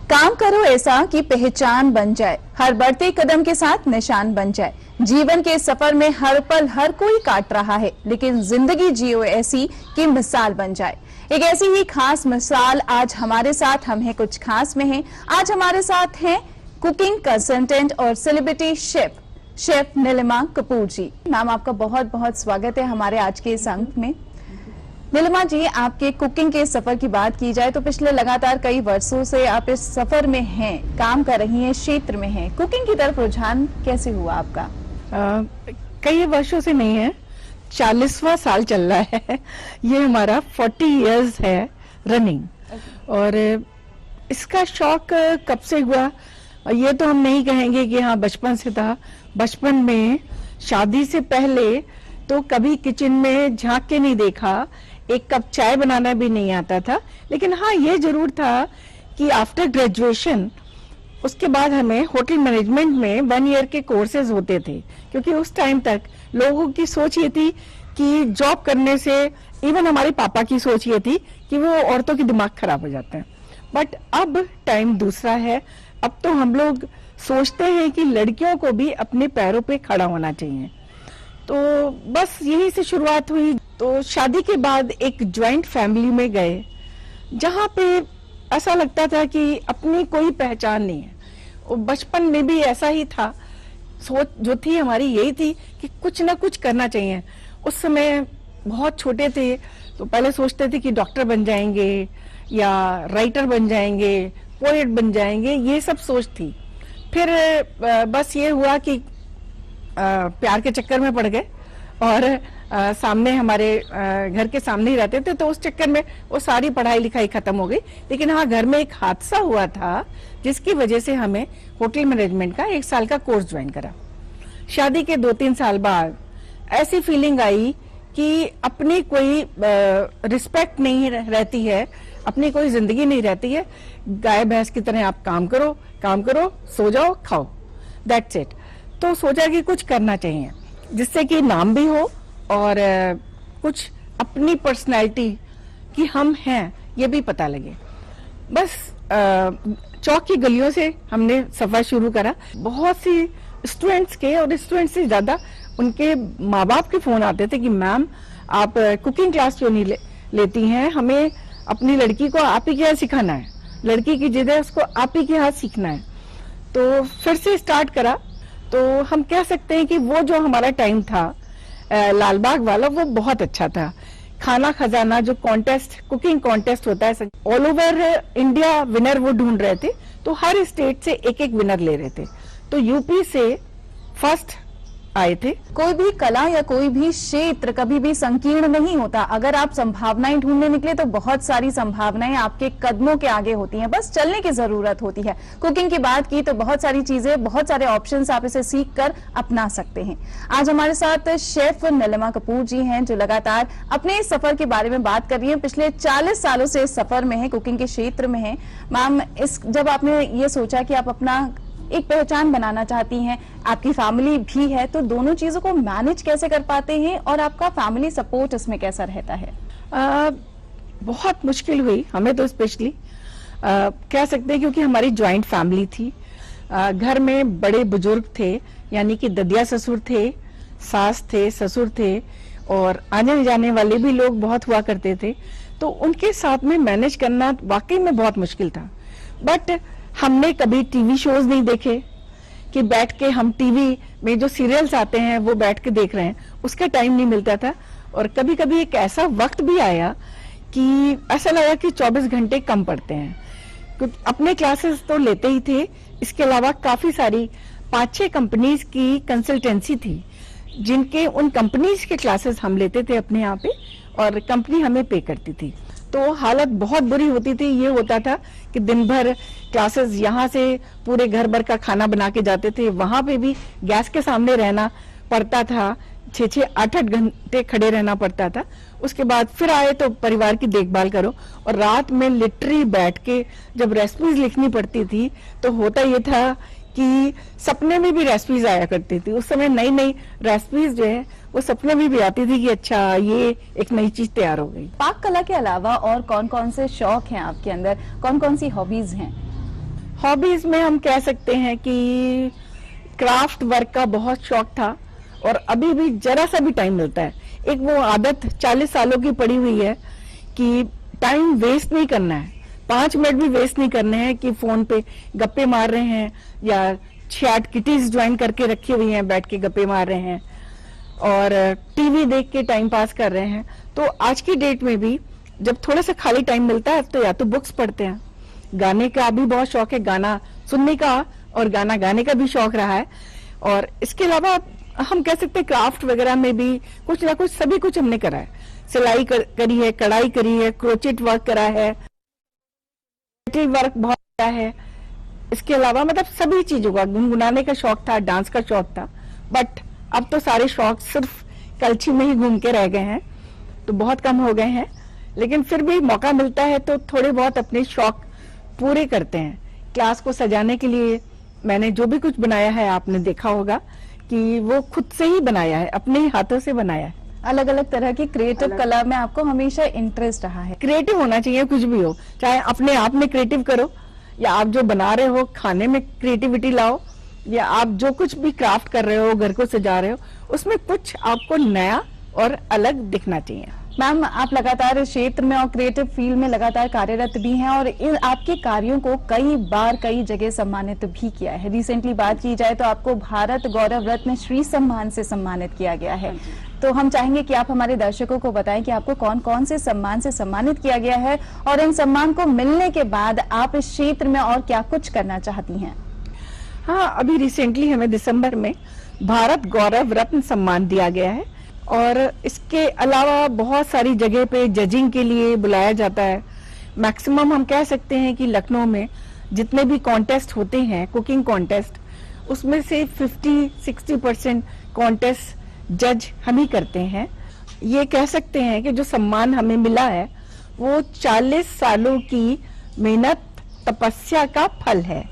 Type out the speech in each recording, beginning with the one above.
काम करो ऐसा कि पहचान बन जाए, हर बढ़ते कदम के साथ निशान बन जाए। जीवन के सफर में हर पल हर कोई काट रहा है, लेकिन जिंदगी जियो ऐसी कि मिसाल बन जाए। एक ऐसी ही खास मिसाल आज हमारे साथ हम हैं कुछ खास में हैं। आज हमारे साथ हैं कुकिंग कंसल्टेंट और सेलिब्रिटी शेफ नीलिमा कपूर जी। मैम, आपका बहुत बहुत स्वागत है हमारे आज के इस अंक में। नीलिमा जी, आपके कुकिंग के सफर की बात की जाए तो पिछले लगातार कई वर्षों से आप इस सफर में हैं, काम कर रही हैं, क्षेत्र में हैं। कुकिंग की तरफ रुझान कैसे हुआ आपका? कई वर्षों से नहीं है, 40वां साल चल रहा है। ये हमारा 40 इयर्स है रनिंग। और इसका शौक कब से हुआ ये तो हम नहीं कहेंगे कि हाँ बचपन से था। बचपन में शादी से पहले तो कभी किचन में झांक के नहीं देखा, एक कप चाय बनाना भी नहीं आता था। लेकिन हाँ ये जरूर था कि आफ्टर ग्रेजुएशन उसके बाद हमें होटल मैनेजमेंट में 1 ईयर के कोर्सेज होते थे, क्योंकि उस टाइम तक लोगों की सोच ये थी कि जॉब करने से, इवन हमारे पापा की सोच ये थी कि वो औरतों के दिमाग खराब हो जाते हैं। बट अब टाइम दूसरा है। अब तो हम लोग सोचते हैं कि लड़कियों को भी अपने पैरों पे खड़ा होना चाहिए। तो बस यही से शुरुआत हुई। तो शादी के बाद एक ज्वाइंट फैमिली में गए, जहाँ पे ऐसा लगता था कि अपनी कोई पहचान नहीं है। और बचपन में भी ऐसा ही था, सोच जो थी हमारी यही थी कि कुछ ना कुछ करना चाहिए। उस समय बहुत छोटे थे तो पहले सोचते थे कि डॉक्टर बन जाएंगे या राइटर बन जाएंगे, पोएट बन जाएंगे, ये सब सोच थी। फिर बस ये हुआ कि प्यार के चक्कर में पड़ गए और सामने हमारे घर के सामने ही रहते थे, तो उस चक्कर में वो सारी पढ़ाई लिखाई खत्म हो गई। लेकिन हाँ, घर में एक हादसा हुआ था जिसकी वजह से हमें होटल मैनेजमेंट का 1 साल का कोर्स ज्वाइन करा। शादी के 2-3 साल बाद ऐसी फीलिंग आई कि अपनी कोई रिस्पेक्ट नहीं रहती है, अपनी कोई जिंदगी नहीं रहती है। गाय भैंस की तरह आप काम करो, सो जाओ, खाओ, दैट्स इट। तो सोचा कि कुछ करना चाहिए जिससे कि नाम भी हो और कुछ अपनी पर्सनैलिटी कि हम हैं ये भी पता लगे। बस चौक की गलियों से हमने सफर शुरू करा। बहुत सी स्टूडेंट्स के, और स्टूडेंट्स से ज्यादा उनके माँ बाप के फोन आते थे कि मैम आप कुकिंग क्लास क्यों नहीं लेती हैं, हमें अपनी लड़की को आप ही के हाथ सिखाना है, लड़की की जिद है उसको आप ही के हाथ सीखना है। तो फिर से स्टार्ट करा। तो हम कह सकते हैं कि वो जो हमारा टाइम था लालबाग वाला, वो बहुत अच्छा था। खाना खजाना जो कॉन्टेस्ट, कुकिंग कॉन्टेस्ट होता है, ऑल ओवर इंडिया विनर वो ढूंढ रहे थे। तो हर स्टेट से एक एक विनर ले रहे थे। तो यूपी से फर्स्ट आए थे। कोई भी कला या कोई भी क्षेत्र कभी भी संकीर्ण नहीं होता। अगर आप संभावनाएं ढूंढने निकले तो बहुत सारी संभावनाएं आपके कदमों के आगे होती हैं, बस चलने की जरूरत होती है। कुकिंग की बात की तो बहुत सारी चीजें, बहुत सारे ऑप्शंस आप इसे सीख कर अपना सकते हैं। आज हमारे साथ शेफ नीलिमा कपूर जी हैं, जो लगातार अपने इस सफर के बारे में बात कर रही है। पिछले 40 सालों से इस सफर में है, कुकिंग के क्षेत्र में है। मैम, जब आपने ये सोचा कि आप अपना एक पहचान बनाना चाहती हैं, आपकी फैमिली भी है, तो दोनों चीजों को मैनेज कैसे कर पाते हैं और आपका फैमिली सपोर्ट इसमें कैसा रहता है? बहुत मुश्किल हुई हमें तो, स्पेशली कह सकते हैं क्योंकि हमारी ज्वाइंट फैमिली थी। घर में बड़े बुजुर्ग थे, यानी कि ददिया ससुर थे, सास थे, ससुर थे, और आने जाने वाले भी लोग बहुत हुआ करते थे। तो उनके साथ में मैनेज करना वाकई में बहुत मुश्किल था। बट हमने कभी टीवी शोज नहीं देखे कि बैठ के हम टीवी में जो सीरियल्स आते हैं वो बैठ के देख रहे हैं, उसका टाइम नहीं मिलता था। और कभी कभी एक ऐसा वक्त भी आया कि ऐसा लगा कि 24 घंटे कम पड़ते हैं। अपने क्लासेस तो लेते ही थे, इसके अलावा काफी सारी 5-6 कंपनीज की कंसल्टेंसी थी, जिनके उन कंपनीज के क्लासेस हम लेते थे अपने यहाँ पे और कंपनी हमें पे करती थी। तो हालत बहुत बुरी होती थी। ये होता था कि दिन भर क्लासेस यहाँ से पूरे घर भर का खाना बना के जाते थे, वहां पे भी गैस के सामने रहना पड़ता था, 6-8 घंटे खड़े रहना पड़ता था। उसके बाद फिर आए तो परिवार की देखभाल करो, और रात में लिटरली बैठ के जब रेसिपीज लिखनी पड़ती थी तो होता ये था कि सपने में भी रेसिपीज आया करती थी। उस समय नई नई रेसिपीज जो है वो सपने में भी आती थी कि अच्छा ये एक नई चीज तैयार हो गई। पाक कला के अलावा और कौन कौन से शौक हैं आपके अंदर, कौन कौन सी हॉबीज हैं? हॉबीज में हम कह सकते हैं कि क्राफ्ट वर्क का बहुत शौक था, और अभी भी जरा सा भी टाइम मिलता है। एक वो आदत 40 सालों की पड़ी हुई है कि टाइम वेस्ट नहीं करना है, 5 मिनट भी वेस्ट नहीं करने हैं कि फोन पे गप्पे मार रहे हैं या 6-8 किटीज ज्वाइन करके रखी हुई हैं, बैठ के गप्पे मार रहे हैं और टीवी देख के टाइम पास कर रहे हैं। तो आज की डेट में भी जब थोड़ा सा खाली टाइम मिलता है तो या तो बुक्स पढ़ते हैं, गाने का भी बहुत शौक है, गाना सुनने का और गाना गाने का भी शौक रहा है। और इसके अलावा हम कह सकते हैं क्राफ्ट वगैरह में भी कुछ ना कुछ सभी कुछ हमने करा है। सिलाई करी है, कढ़ाई करी है, क्रोचेट वर्क करा है, वर्क बहुत किया है। इसके अलावा मतलब सभी चीजों का, गुनगुनाने का शौक था, डांस का शौक था, बट अब तो सारे शौक सिर्फ कलछी में ही घूम के रह गए हैं, तो बहुत कम हो गए हैं। लेकिन फिर भी मौका मिलता है तो थोड़े बहुत अपने शौक पूरे करते हैं। क्लास को सजाने के लिए मैंने जो भी कुछ बनाया है, आपने देखा होगा कि वो खुद से ही बनाया है, अपने ही हाथों से बनाया है। अलग अलग तरह की क्रिएटिव कला में आपको हमेशा इंटरेस्ट रहा है। क्रिएटिव होना चाहिए, कुछ भी हो, चाहे अपने आप में क्रिएटिव करो या आप जो बना रहे हो खाने में क्रिएटिविटी लाओ, या आप जो कुछ भी क्राफ्ट कर रहे हो, घर को सजा रहे हो, उसमें कुछ आपको नया और अलग दिखना चाहिए। मैम, आप लगातार इस क्षेत्र में और क्रिएटिव फील्ड में लगातार कार्यरत भी हैं और इन आपके कार्यों को कई बार कई जगह सम्मानित भी किया है। रिसेंटली बात की जाए तो आपको भारत गौरव रत्न श्री सम्मान से सम्मानित किया गया है। तो हम चाहेंगे कि आप हमारे दर्शकों को बताएं कि आपको कौन कौन से सम्मान से सम्मानित किया गया है और इन सम्मान को मिलने के बाद आप इस क्षेत्र में और क्या कुछ करना चाहती हैं? हाँ, अभी रिसेंटली हमें दिसंबर में भारत गौरव रत्न सम्मान दिया गया है, और इसके अलावा बहुत सारी जगह पे जजिंग के लिए बुलाया जाता है। मैक्सिमम हम कह सकते हैं कि लखनऊ में जितने भी कॉन्टेस्ट होते हैं, कुकिंग कॉन्टेस्ट, उसमें से 50-60% कॉन्टेस्ट जज हम ही करते हैं। ये कह सकते हैं कि जो सम्मान हमें मिला है वो 40 सालों की मेहनत तपस्या का फल है।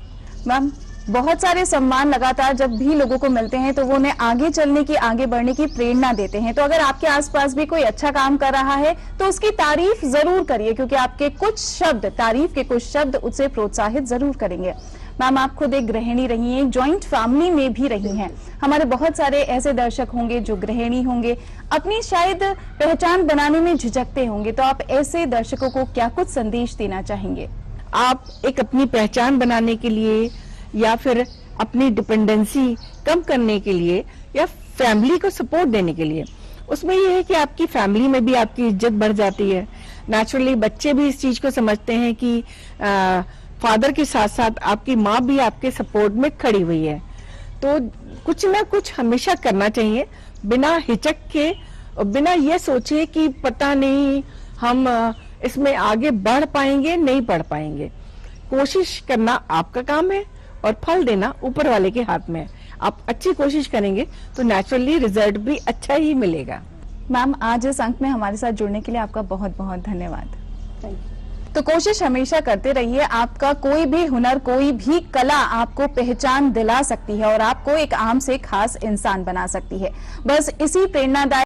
मैम, बहुत सारे सम्मान लगातार जब भी लोगों को मिलते हैं तो वो उन्हें आगे चलने की, आगे बढ़ने की प्रेरणा देते हैं। तो अगर आपके आसपास भी कोई अच्छा काम कर रहा है तो उसकी तारीफ जरूर करिए, क्योंकि आपके कुछ शब्द, तारीफ के कुछ शब्द उसे प्रोत्साहित जरूर करेंगे। मैम, आप खुद एक गृहिणी रही हैं, एक जॉइंट फैमिली में भी रही हैं। हमारे बहुत सारे ऐसे दर्शक होंगे जो गृहिणी होंगे, अपनी शायद पहचान बनाने में झिझकते होंगे, तो आप ऐसे दर्शकों को क्या कुछ संदेश देना चाहेंगे? आप एक अपनी पहचान बनाने के लिए या फिर अपनी डिपेंडेंसी कम करने के लिए या फैमिली को सपोर्ट देने के लिए, उसमें यह है कि आपकी फैमिली में भी आपकी इज्जत बढ़ जाती है। नेचुरली बच्चे भी इस चीज को समझते हैं कि फादर के साथ साथ आपकी माँ भी आपके सपोर्ट में खड़ी हुई है। तो कुछ ना कुछ हमेशा करना चाहिए, बिना हिचक के और बिना ये सोचे कि पता नहीं हम इसमें आगे बढ़ पाएंगे नहीं बढ़ पाएंगे। कोशिश करना आपका काम है और फल देना ऊपर वाले के हाथ में है। आप अच्छी कोशिश करेंगे तो नेचुरली रिजल्ट भी अच्छा ही मिलेगा। मैम, आज इस अंक में हमारे साथ जुड़ने के लिए आपका बहुत बहुत धन्यवाद। तो कोशिश हमेशा करते रहिए। आपका कोई भी हुनर, कोई भी कला आपको पहचान दिला सकती है और आपको एक आम से खास इंसान बना सकती है। बस इसी प्रेरणादायक